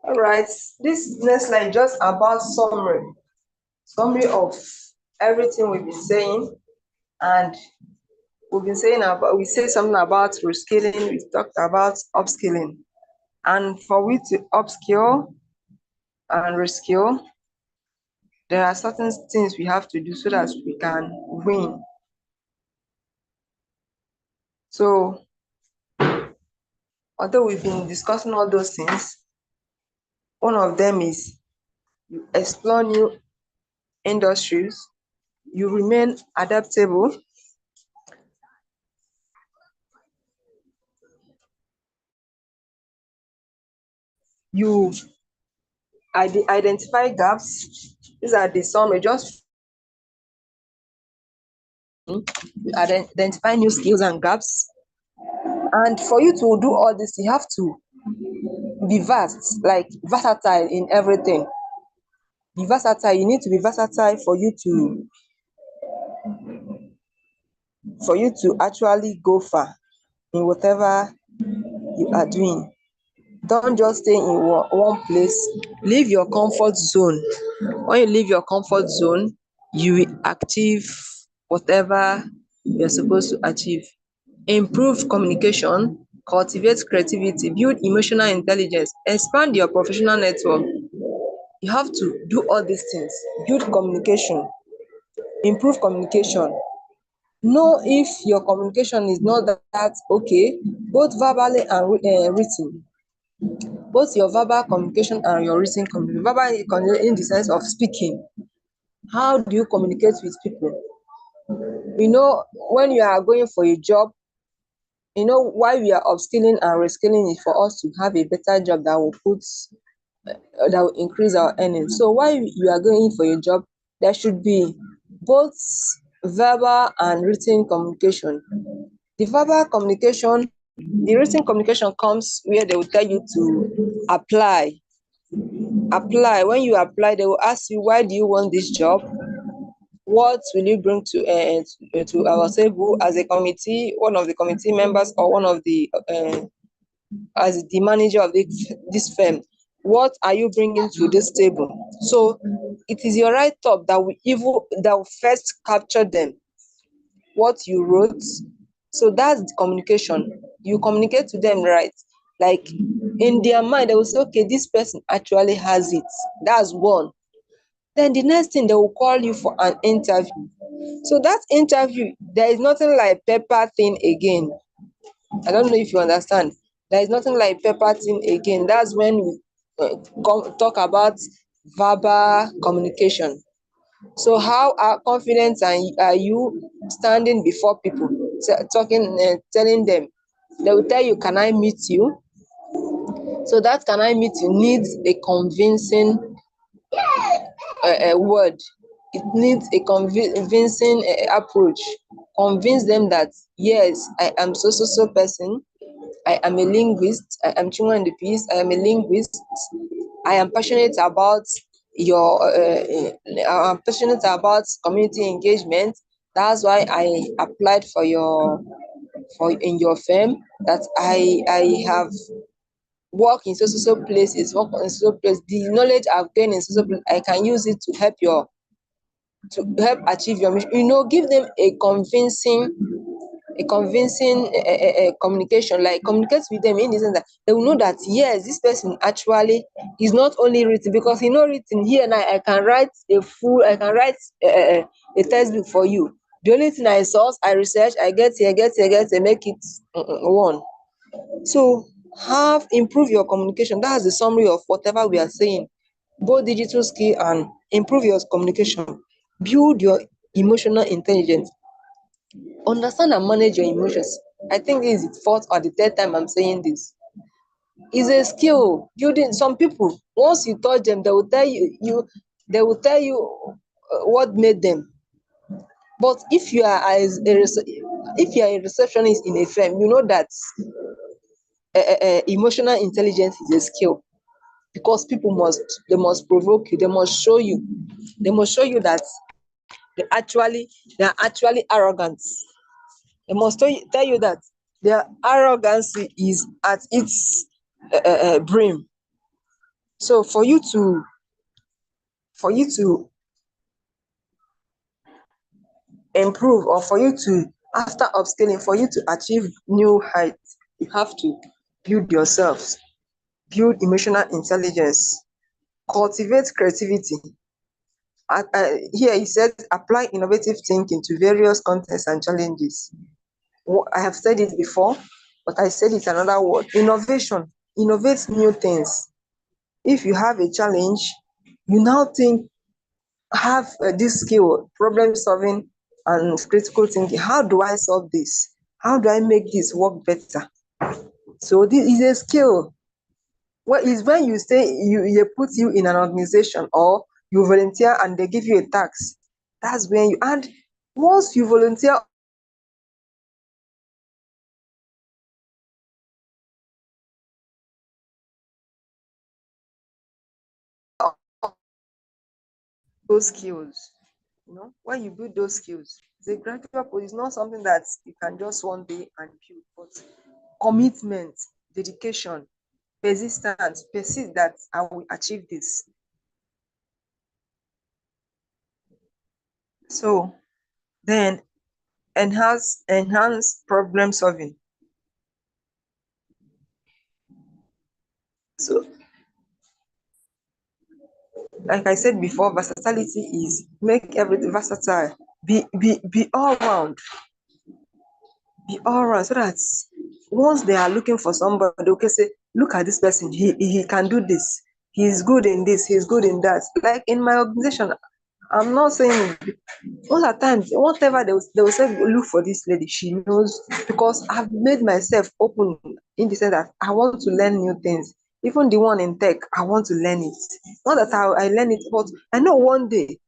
All right. This next slide is just about summary of everything we've been saying, and we say something about reskilling. We talked about upskilling, and for we to upskill and reskill, there are certain things we have to do so that we can win. So, although we've been discussing all those things, one of them is you explore new industries, you remain adaptable, you identify gaps. These are the summary. Just identify new skills and gaps. And for you to do all this, you have to be versatile in everything. Be versatile. You need to be versatile for you to actually go far in whatever you are doing. Don't just stay in one place. Leave your comfort zone. When you leave your comfort zone, you will achieve whatever you're supposed to achieve. Improve communication, cultivate creativity, build emotional intelligence, expand your professional network. You have to do all these things. Build communication, improve communication. Know if your communication is not that okay, both verbally and written. Both your verbal communication and your written communication. Verbal in the sense of speaking. How do you communicate with people? When you are going for a job, why we are upskilling and reskilling is for us to have a better job that will increase our earnings. So while you are going for a job, there should be both verbal and written communication. The verbal communication, the written communication comes where they will tell you to apply. Apply. When you apply, they will ask you, why do you want this job? What will you bring to our table as a committee, one of the committee members, or one of the as the manager of this firm? What are you bringing to this table? So it is your write up that will first capture them, what you wrote. So that's the communication. You communicate to them, right? Like in their mind, they will say, okay, this person actually has it. That's one. Then the next thing, they will call you for an interview. So that interview, there is nothing like paper thing again. I don't know if you understand. There is nothing like paper thing again. That's when we talk about verbal communication. So how confident are you standing before people, talking, telling them? They will tell you, can I meet you? So that can I meet you needs a convincing word. It needs a convincing approach. Convince them that, yes, I am so person. I am a linguist. I am Chinua in the piece. I am a linguist. I am passionate about I'm passionate about community engagement. That's why I applied for in your firm. That I have worked in so places, work in so place. The knowledge I've gained in so place, I can use it to help achieve your mission. Give them a convincing communication, like communicate with them in the sense that they will know that, yes, this person actually is not only written, because written here now. I can write a textbook for you. The only thing I source, I research, I get here, make it one. So improve your communication. That's the summary of whatever we are saying. Both digital skill and improve your communication. Build your emotional intelligence. Understand and manage your emotions. I think this is the fourth or the third time I'm saying this. It's a skill. Building. Some people, once you touch them, they will tell you what made them. But if you are a receptionist in a firm, you know that emotional intelligence is a skill, because people must provoke you. They must show you that they are actually arrogant. They must tell you that their arrogance is at its brim. So for you to improve, or for you to, after upscaling, for you to achieve new heights, you have to build yourselves, build emotional intelligence, cultivate creativity. Here he said, apply innovative thinking to various contexts and challenges. I have said it before, but I said it another word. Innovation. Innovate new things. If you have a challenge, you now have this skill, problem solving and critical thinking. How do I solve this? How do I make this work better? So this is a skill. Is when you say you put you in an organization, or you volunteer and they give you a task. That's when and once you volunteer those skills, when you build those skills, the gradual process is not something that you can just one day and build, but commitment, dedication, persistence, persist that I will achieve this. So then enhance problem solving. So like I said before, versatility is make everything versatile. Be all round. Be all round, so that once they are looking for somebody, okay, say, look at this person, he can do this, he's good in this, he's good in that. Like in my organization, I'm not saying all the times, whatever they will say, look for this lady, she knows, because I've made myself open in the sense that I want to learn new things. Even the one in tech, I want to learn it. Not that I learn it, but I know one day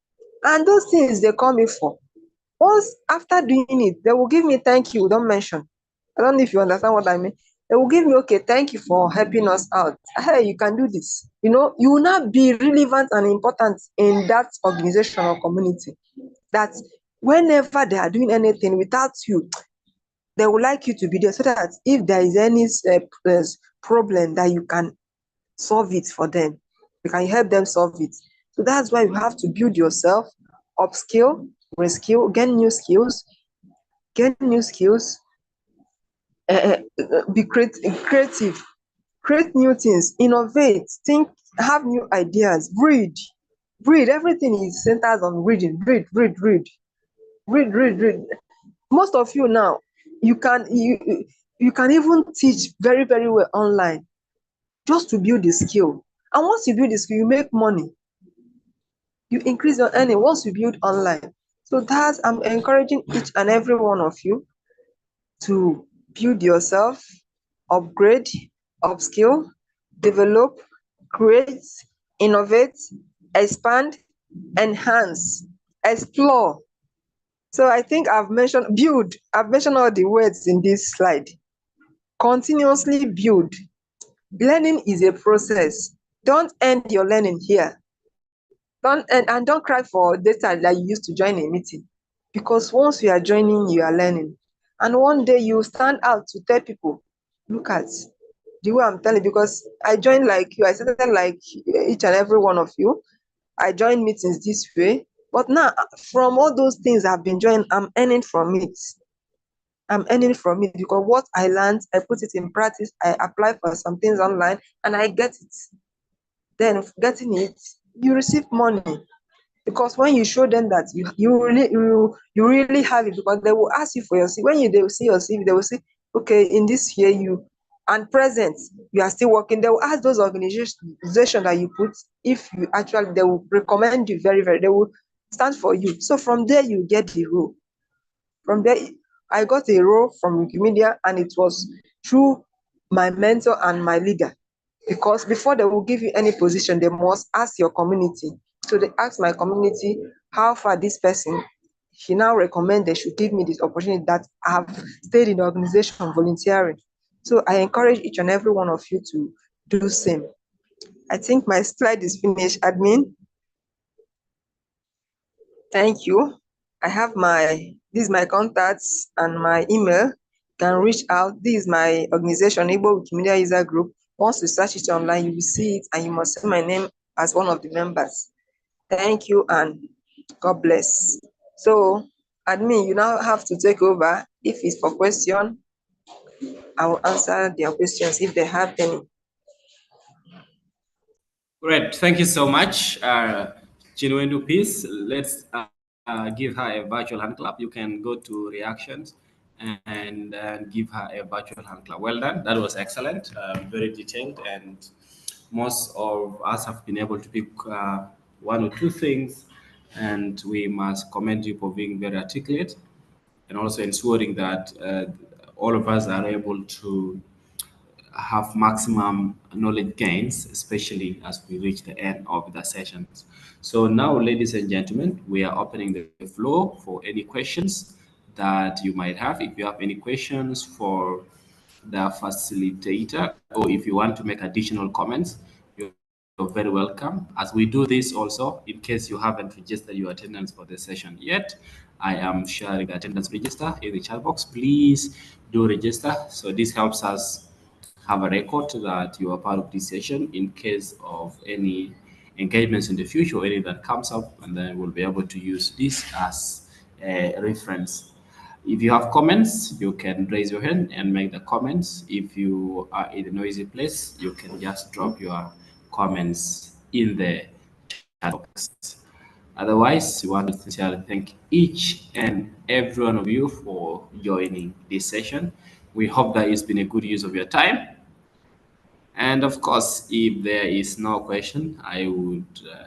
And those things they call me for. Once after doing it, they will give me thank you, don't mention. I don't know if you understand what I mean. They will give me, okay, thank you for helping us out. Hey, you can do this. You know, you will not be relevant and important in that organization or community. That whenever they are doing anything without you, they would like you to be there so that if there is any problem that you can solve it for them. You can help them solve it. So that's why you have to build yourself, upskill, reskill, gain new skills, be creative, create new things, innovate, think, have new ideas, read. Read. Everything is centered on reading. Read. Most of you now, you can even teach very, very well online just to build the skill. And once you build the skill, you make money. You increase your earning once you build online. So that's, I'm encouraging each and every one of you to build yourself, upgrade, upskill, develop, create, innovate, expand, enhance, explore. So I think I've mentioned build. I've mentioned all the words in this slide. Continuously build. Learning is a process. Don't end your learning here. And don't cry for data that you used to join a meeting. Because once you are joining, you are learning. And one day you stand out to tell people, look at the way I'm telling, because I joined like you, I started like each and every one of you. I joined meetings this way. But now, from all those things I've been joining, I'm earning from it. I'm earning from it because what I learned, I put it in practice. I apply for some things online and I get it. Then getting it, you receive money. Because when you show them that you really have it, because they will ask you for your CV. When they will see your CV, they will say, okay, in this year you and present you are still working. They will ask those organizations that you put if you actually, they will recommend you very, very, they will stand for you. So from there you get the role. From there I got a role from Wikimedia, and it was through my mentor and my leader. Because before they will give you any position, they must ask your community. So they asked my community how far this person, she now recommend they should give me this opportunity, that I have stayed in the organization volunteering. So I encourage each and every one of you to do the same. I think my slide is finished, admin. Thank you. I have these my contacts and my email. You can reach out. This is my organization, Igbo Wikimedia User Group. Once you search it online, you will see it, and you must see my name as one of the members. Thank you, and God bless. So, admin, you now have to take over. If it's for question, I will answer their questions if they have any. Great. Thank you so much, Chinwendu Peace. Let's give her a virtual hand clap. You can go to reactions and give her a virtual hand clap. Well done. That was excellent. Very detailed, and most of us have been able to pick one or two things, and we must commend you for being very articulate and also ensuring that all of us are able to have maximum knowledge gains, especially as we reach the end of the sessions. So now, ladies and gentlemen, we are opening the floor for any questions that you might have. If you have any questions for the facilitator, or if you want to make additional comments, you're very welcome. As we do this also, in case you haven't registered your attendance for the session yet, I am sharing the attendance register in the chat box. Please do register. So this helps us have a record that you are part of this session in case of any engagements in the future or anything that comes up, and then we'll be able to use this as a reference. If you have comments, you can raise your hand and make the comments. If you are in a noisy place, you can just drop your comments in the chat box. Otherwise, we want to sincerely thank each and every one of you for joining this session. We hope that it's been a good use of your time. And of course, if there is no question, I would